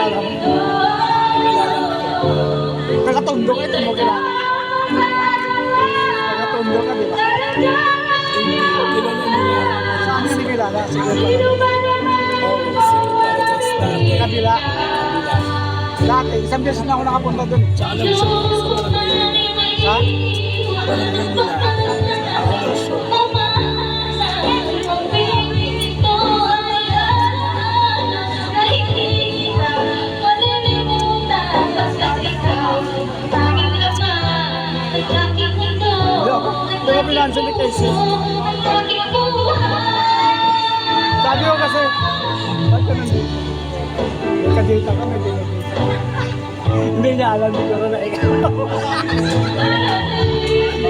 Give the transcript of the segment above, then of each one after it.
kilala mo. Nakatundo ka, ito mo kilala. Nakatundo ka, di ba? Saan ka ni kilala? Sige pa. Kabila. Dati, isang beses na ako nakapunta doon. Tsaka lang siya sa barangay nila. Ha? Barangay nila. Ako lang siya. Hindi ko pinansin ni Casey. Sabi ko kasi, ba't ka nandito? Nagka-data ka, may dinadata. Hindi niya alam siguro na ikaw.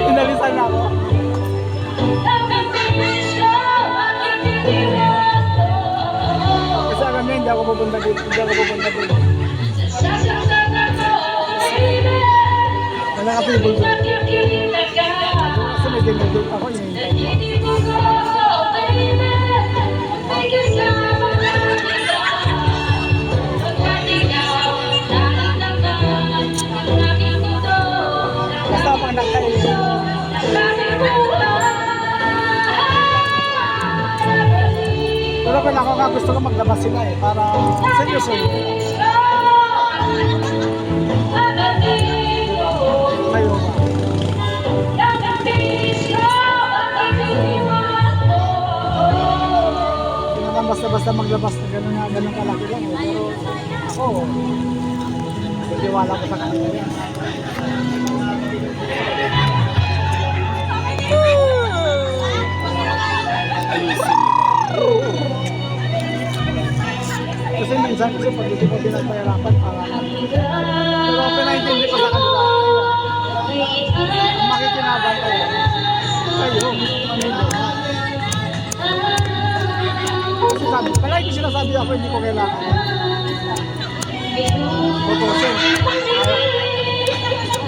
Inalisan na ako. Kasi alam niya, hindi ako pupunta dito. Hindi ako pupunta dito. Wala ka people doon. Kasi may dinadata ako, hinihintay ko. Basta pang nagkailin. Pero kung ako ka gusto ko maglabas sila eh, para seryoso yun. Kayo ba? Hindi naman basta-basta maglabas na gano'n kalaki lang eh. Pero ako, nagtiwala ko sa kanila yan. Kasi minsan kasi pag hindi ko pinagpahirapan para pero pinaintindi ko sa kanila ang makikinabang kayo Manilo kasi sabi, palagi ko sinasabi ako hindi ko kailangan tutusin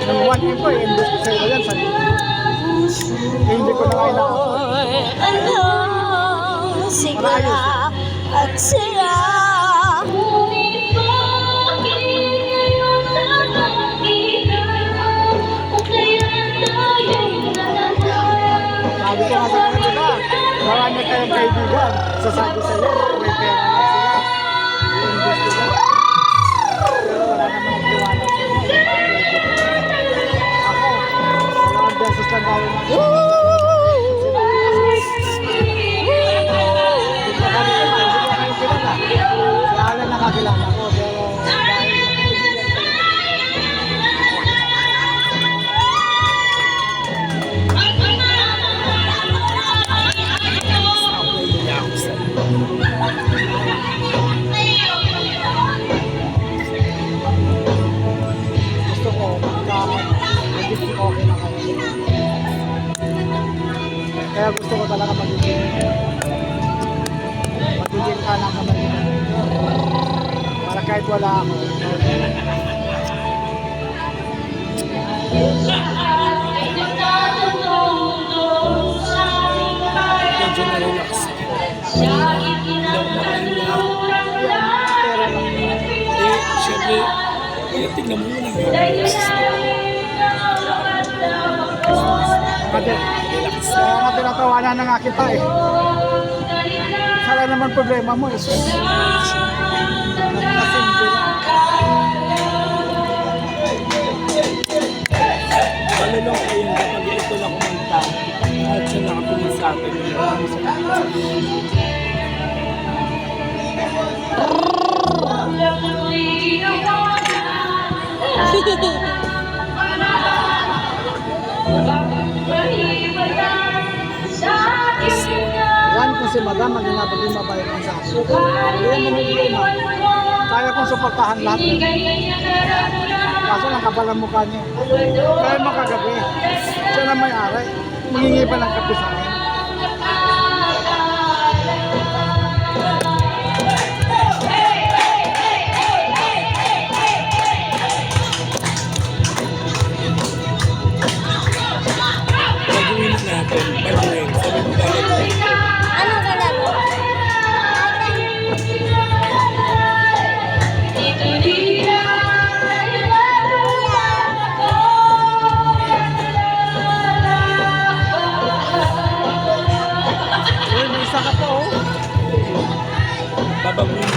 yung 1M ko i-invest ko sa ilo yan hindi ko na kailangan sigla at sila. Sabi ko nga sa kanila, diba? Marami kayong kaibigan. Sasabi sa'yo, may pera lang sila. I-invest nila. Pero wala naman ang tiwala sa'yo. Ako, dalawang beses lang tayo na. Lalo nakakilala ko, pero dahil gusto ko magiging okay na kayo. Kaya gusto ko talaga magiging anak naman yun. Para kahit wala ako. Medyo na-relax. Hindi ako makahinga. Pera lang. Siyempre, tignan mo muna yung Kasi, kaya nga tinatawanan na nga kita eh. Sala naman problema mo eh. Nagkasimple lang. ano lang kayo kapag ito na kumanta at siya nakapilin sa akin. Yan kung si Madam maging napaging mabayad ng sa akin. Hindi mo problema. Kaya kong suportahan lahat. Kaso lang kapal ang mukha niya. Kaya makagabi. Siya na may-ari. Mangingi pa ng kape sa akin. Pag-uwi na natin, pag-uwi. Sabi mo talaga. Anong galaw? isa ka pa oh. Babaguhin